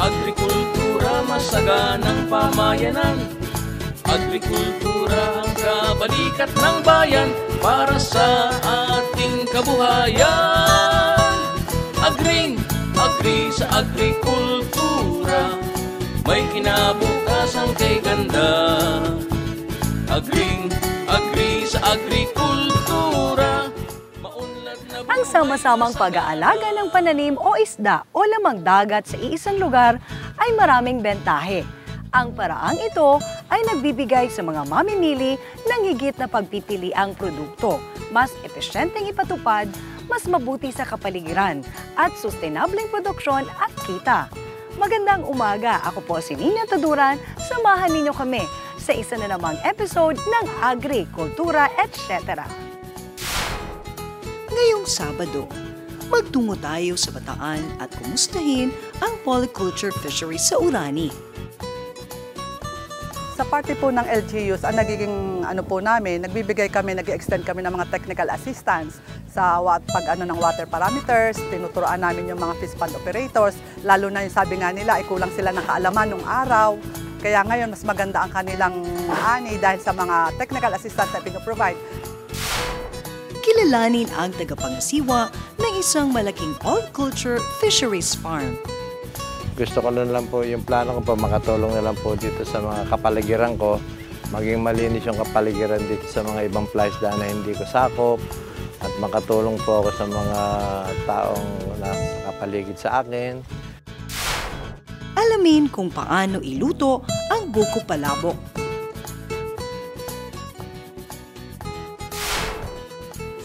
Agrikultura, masaganang pamayanan. Agrikultura ang kabalikat ng bayan para sa ating kabuhayan. Agri sa agrikultura, may kinabukasan kay ganda. Agri sa agrikultura, maunlad na buhay. Ang sama-samang pag-aalaga ng pananim o isda o lamang dagat sa iisang lugar ay maraming bentahe. Ang paraang ito ay nagbibigay sa mga mamimili ng higit na pagpipiliang produkto, mas epesyenteng ipatupad, mas mabuti sa kapaligiran, at sustainableng produksyon at kita. Magandang umaga, ako po si Nina Taduran, samahan ninyo kami sa isa na namang episode ng Agrikultura, etc. Ngayong Sabado, magtungo tayo sa Bataan at kumustahin ang polyculture fishery sa Orani. Sa parte po ng LGUs, ang nagiging namin, nagbibigay kami, nag-extend kami ng mga technical assistance sa pag ng water parameters, tinuturoan namin yung mga fish pond operators, lalo na yung sabi nga nila, ay kulang sila ng kaalaman nung araw. Kaya ngayon, mas maganda ang kanilang ani dahil sa mga technical assistance na pinoprovide. Kilalanin ang tagapangasiwa ng isang malaking polyculture fisheries farm. Gusto ko lang po yung plano ko po, makatulong na lang po dito sa mga kapaligiran ko, maging malinis yung kapaligiran dito sa mga ibang palaisdaan na hindi ko sakop, at makatulong po ako sa mga taong nasa kapaligid sa akin. Alamin kung paano iluto ang buko palabok.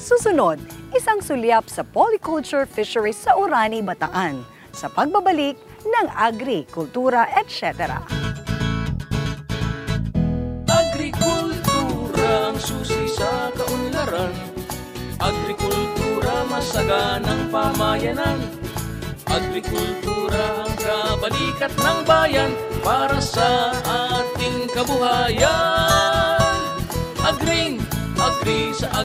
Susunod, isang sulyap sa polyculture fisheries sa Orani, Bataan, sa pagbabalik ng agrikultura, etc. Agrikultura ang susi sa kaunlaran. Agrikultura, masaganang pamayanan. Agrikultura ang kabalikat ng bayan para sa ating kabuhayan. Agri sa